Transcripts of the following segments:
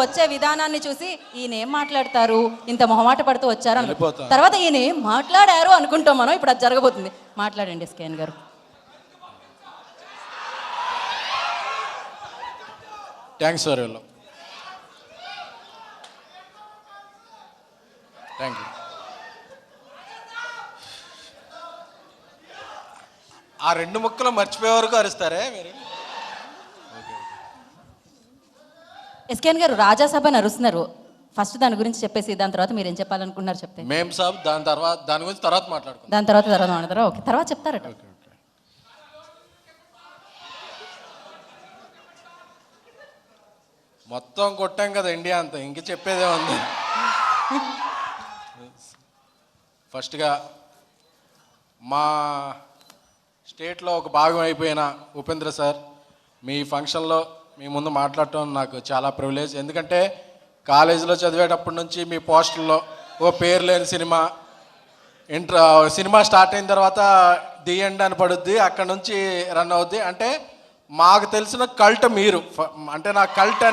వచ్చే విధానాన్ని చూసి ఈయన ఏం మాట్లాడతారు, ఇంత మొహమాట పడుతూ వచ్చారు తర్వాత ఈయన ఏం మాట్లాడారు అనుకుంటాం మనం. ఇప్పుడు అది జరగబోతుంది. మాట్లాడండి స్కేన్ గారు. Thanks sir. Thank you. ఆ రెండు ముక్కలు మర్చిపోయే వరకు అరుస్తారే మీరు. ఎస్కేన్ గారు రాజాసభని అరుస్తున్నారు. ఫస్ట్ దాని గురించి చెప్పేసి దాని తర్వాత మీరు ఏం చెప్పాలనుకున్నారు చెప్తే. మేం సాబ్ దాని గురించి తర్వాత మాట్లాడుకుందాం. దాని తర్వాత మాట్లాడతారా? ఓకే, తర్వాత చెప్తారట. మొత్తం కొట్టాం కదా ఇండియా అంతా, ఇంక చెప్పేదే ఉంది. ఫస్ట్గా మా స్టేట్లో ఒక భాగం అయిపోయిన ఉపేంద్ర సార్, మీ ఫంక్షన్లో మీ ముందు మాట్లాడటం నాకు చాలా ప్రివిలేజ్. ఎందుకంటే కాలేజీలో చదివేటప్పటి నుంచి మీ పోస్టర్లో ఓ పేరు లేని సినిమా సినిమా స్టార్ట్ అయిన తర్వాత ది ఎండ్ అని పడుద్ది, అక్కడ నుంచి రన్ అవుద్ది. అంటే మాకు తెలిసిన కల్ట్ మీరు. అంటే నా కల్ట్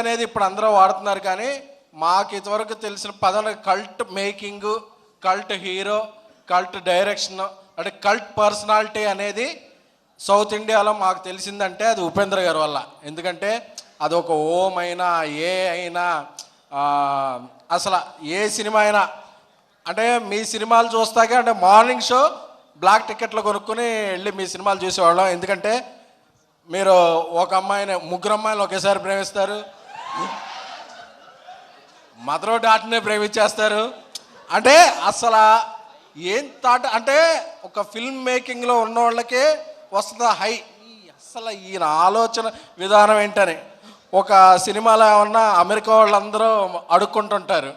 అనేది ఇప్పుడు అందరూ వాడుతున్నారు, కానీ మాకు ఇంతవరకు తెలిసిన పదాలు cult making, cult hero, cult direction, అంటే కల్ట్ పర్సనాలిటీ అనేది సౌత్ ఇండియాలో మాకు తెలిసిందంటే అది ఉపేంద్ర గారి వల్ల. ఎందుకంటే అది ఒక ఓం అయినా ఏ అయినా అసలు ఏ సినిమా అయినా, అంటే మీ సినిమాలు చూస్తాకే అంటే మార్నింగ్ షో బ్లాక్ టికెట్లు కొనుక్కొని వెళ్ళి మీ సినిమాలు చూసేవాళ్ళం. ఎందుకంటే మీరు ఒక అమ్మాయిని, ముగ్గురు అమ్మాయిలు ఒకేసారి ప్రేమిస్తారు, మదరో డాట్నే ప్రేమించేస్తారు. అంటే అసలు ఏం థాట్, అంటే ఒక ఫిల్మ్ మేకింగ్లో ఉన్న వాళ్ళకే వస్తుంది హై. అసలు ఈయన ఆలోచన విధానం ఏంటని ఒక సినిమాలో ఏమన్నా అమెరికా వాళ్ళందరూ అడుక్కుంటుంటారు.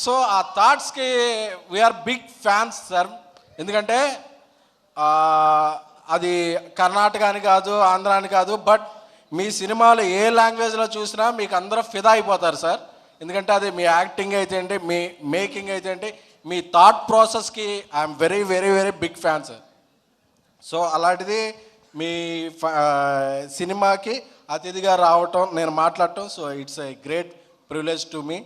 సో ఆ థాట్స్కి వీఆర్ బిగ్ ఫ్యాన్స్ సార్. ఎందుకంటే అది కర్ణాటక అని కాదు, ఆంధ్ర అని కాదు, బట్ మీ సినిమాలు ఏ లాంగ్వేజ్లో చూసినా మీకు అందరూ ఫిదా అయిపోతారు సార్. ఎందుకంటే అది మీ యాక్టింగ్ అయితే ఏంటి, మీ మేకింగ్ అయితే ఏంటి, మీ థాట్ ప్రాసెస్కి I'm very very very big fan sir. So అలాంటిది మీ సినిమాకి అతిథిగా రావటం, నేను మాట్లాడటం, so it's a great privilege to me.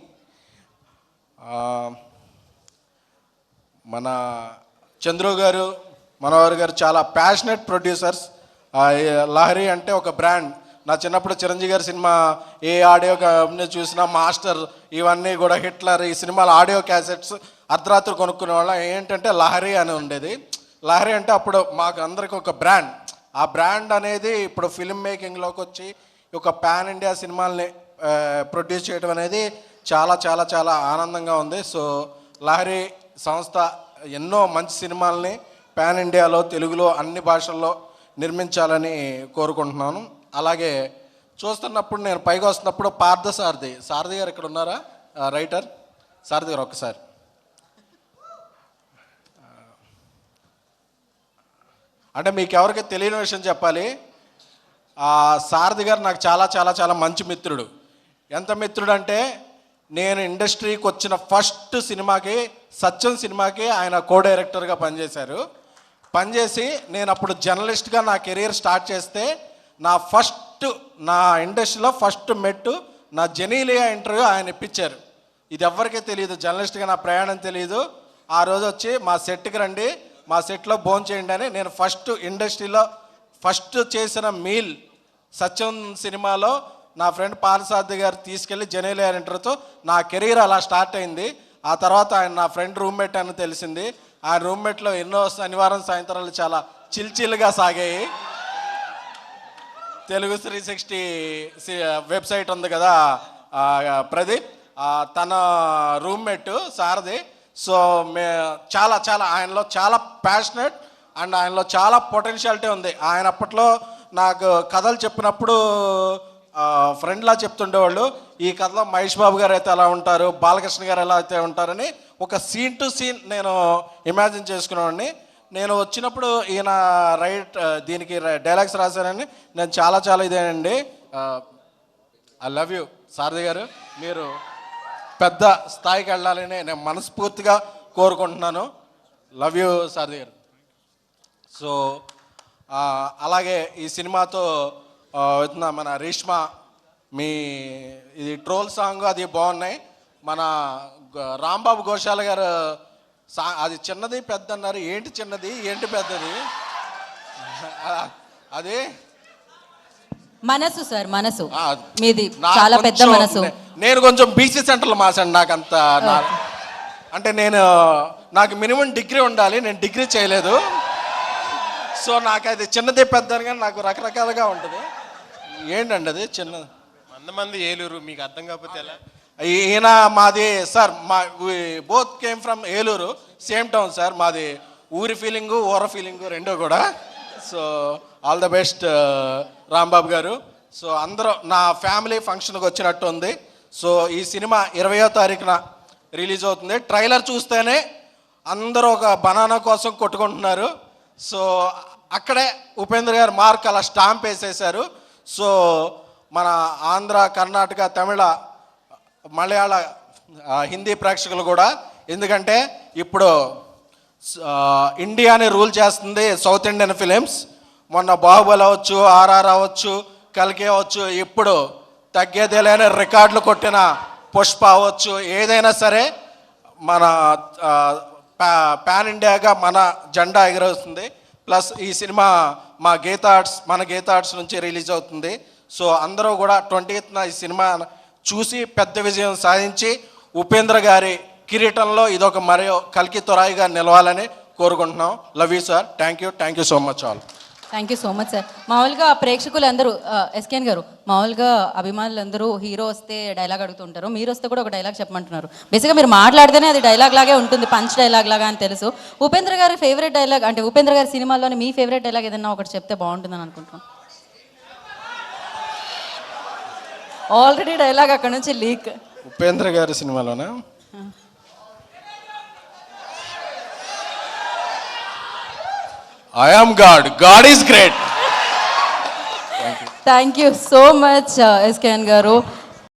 మన చంద్రు గారు, మనోహర్ గారు చాలా ప్యాషనెట్ ప్రొడ్యూసర్స్. లహరి అంటే ఒక బ్రాండ్. నా చిన్నప్పుడు చిరంజీవి గారి సినిమా ఏ ఆడియో చూసినా మాస్టర్, ఇవన్నీ కూడా హిట్లర్, ఈ సినిమాల ఆడియో క్యాసెట్స్ అర్ధరాత్రి కొనుక్కునే వాళ్ళం. ఏంటంటే లహరి అని ఉండేది. లహరి అంటే అప్పుడు మాకు అందరికి ఒక బ్రాండ్. ఆ బ్రాండ్ అనేది ఇప్పుడు ఫిల్మ్ మేకింగ్లోకి వచ్చి ఒక పాన్ ఇండియా సినిమాల్ని ప్రొడ్యూస్ చేయడం అనేది చాలా చాలా చాలా ఆనందంగా ఉంది. సో లహరి సంస్థ ఎన్నో మంచి సినిమాల్ని పాన్ ఇండియాలో, తెలుగులో, అన్ని భాషల్లో నిర్మించాలని కోరుకుంటున్నాను. అలాగే చూస్తున్నప్పుడు నేను పైకి వస్తున్నప్పుడు సారథి గారు ఇక్కడ ఉన్నారా, రైటర్ సారథి గారు ఒక్కసారి. అంటే మీకు ఎవరికి తెలియని విషయం చెప్పాలి, సారథి గారు నాకు చాలా చాలా చాలా మంచి మిత్రుడు. ఎంత మిత్రుడు అంటే నేను ఇండస్ట్రీకి వచ్చిన ఫస్ట్ సినిమాకి, సత్యం సినిమాకి ఆయన కో డైరెక్టర్గా పనిచేసి నేను అప్పుడు జర్నలిస్ట్గా నా కెరీర్ స్టార్ట్ చేస్తే నా ఇండస్ట్రీలో ఫస్ట్ మెట్టు నా జెనీలియా ఇంటర్వ్యూ ఆయన ఇప్పించారు. ఇది ఎవరికీ తెలియదు, జర్నలిస్ట్గా నా ప్రయాణం తెలియదు. ఆ రోజు వచ్చి మా సెట్కి రండి, మా సెట్లో భోంచేయండి అని నేను ఫస్ట్ ఇండస్ట్రీలో ఫస్ట్ చేసిన మీల్ సత్యం సినిమాలో నా ఫ్రెండ్ పాలసారథి గారు తీసుకెళ్ళి జెనీలియా ఇంటర్వ్యూతో నా కెరీర్ అలా స్టార్ట్ అయింది. ఆ తర్వాత ఆయన నా ఫ్రెండ్ రూమ్మేట్ అని తెలిసింది. ఆ రూమ్మేట్లో ఎన్నో శనివారం సాయంత్రాలు చాలా చిల్చిల్గా సాగాయి. తెలుగు 360 వెబ్సైట్ ఉంది కదా ప్రదీప్, తన రూమ్మేట్ సారథి. సో చాలా చాలా ఆయనలో చాలా ప్యాషనెట్ అండ్ ఆయనలో చాలా పొటెన్షియాలిటీ ఉంది. ఆయన అప్పట్లో నాకు కథలు చెప్పినప్పుడు ఫ్రెండ్లా చెప్తుండేవాళ్ళు, ఈ కథలో మహేష్ బాబు గారు అయితే ఎలా ఉంటారు, బాలకృష్ణ గారు ఎలా అయితే ఉంటారని ఒక సీన్ టు సీన్ నేను ఇమాజిన్ చేసుకునేవాడిని. నేను వచ్చినప్పుడు ఈయన దీనికి డైలాగ్స్ రాశారని నేను చాలా చాలా ఇదేనండి. ఐ లవ్ యూ సారథి గారు, మీరు పెద్ద స్థాయికి వెళ్ళాలని నేను మనస్ఫూర్తిగా కోరుకుంటున్నాను. లవ్ యూ సారథి గారు. సో అలాగే ఈ సినిమాతో వచ్చిన మన రేష్మా మీ ఇది ట్రోల్ సాంగ్ అది బాగున్నాయి. మన రాంబాబు ఘోషాల గారు అది చిన్నది పెద్ద అన్నారు, ఏంటి చిన్నది ఏంటి పెద్దది అది మనసు సార్, మనసు మీది చాలా పెద్ద మనసు. నేను కొంచెం బీసీ సెంటర్లో మాసాను. నాకు అంత అంటే నాకు మినిమం డిగ్రీ ఉండాలి, నేను డిగ్రీ చేయలేదు. సో నాకు అది చిన్నది పెద్దని కానీ నాకు రకరకాలుగా ఉంటుంది. ఏంటండి అది చిన్నది? మంది ఏలూరు, మీకు అర్థం కాకపోతే ఎలా? ఈయన మాది sir, both came from Eluru, same town sir. మాది ఊరి ఫీలింగు ఊర ఫీలింగు రెండూ కూడా. So all the best Rambabu గారు. సో అందరూ నా ఫ్యామిలీ ఫంక్షన్కి వచ్చినట్టు ఉంది. సో ఈ సినిమా 20వ తారీఖున రిలీజ్ అవుతుంది. ట్రైలర్ చూస్తేనే అందరూ ఒక బనానా కోసం కొట్టుకుంటున్నారు. సో అక్కడే ఉపేంద్ర గారు మార్క్ అలా స్టాంప్ వేసేశారు. సో మన ఆంధ్ర, కర్ణాటక, తమిళ, మలయాళ, హిందీ ప్రేక్షకులు కూడా, ఎందుకంటే ఇప్పుడు ఇండియాని రూల్ చేస్తుంది సౌత్ ఇండియన్ ఫిలిమ్స్. మొన్న బాహుబలి అవ్వచ్చు, ఆర్ఆర్ అవ్వచ్చు, కల్కి అవ్వచ్చు, ఇప్పుడు తగ్గేదేలేని రికార్డులు కొట్టిన పుష్ప అవ్వచ్చు, ఏదైనా సరే మన పాన్ ఇండియాగా మన జెండా ఎగరవుతుంది. ప్లస్ ఈ సినిమా మన గీతా ఆర్ట్స్ నుంచి రిలీజ్ అవుతుంది. సో అందరూ కూడా 20th ఈ సినిమా చూసి పెద్ద విజయం సాధించి ఉపేంద్ర గారి కిరీటంలో ఇదొక మరియు కల్కి తొరాయిగా నిలవాలని కోరుకుంటున్నాం. Love you sir. Thank you so much all. Thank you so much sir. మామూలుగా ప్రేక్షకులందరూ ఎస్కేన్ గారు, మామూలుగా అభిమానులందరూ హీరో వస్తే డైలాగ్ అడుగుతుంటారు, మీరు వస్తే కూడా ఒక డైలాగ్ చెప్పమంటున్నారు. బేసిక్గా మీరు మాట్లాడితేనే అది డైలాగ్ లాగే ఉంటుంది, పంచ్ డైలాగ్ లాగా అని తెలుసు. ఉపేంద్ర గారి ఫేవరెట్ డైలాగ్ అంటే ఉపేంద్ర గారి సినిమాల్లోని మీ ఫేవరెట్ డైలాగ్ ఏదన్నా ఒకటి చెప్తే బాగుంటుందని అనుకుంటున్నాను. ఆల్రెడీ డైలాగ్ అక్కడ నుంచి లీక్. ఉపేంద్ర గారి సినిమాలోనా? I am God. God is great. Thank you so much, SKN garu.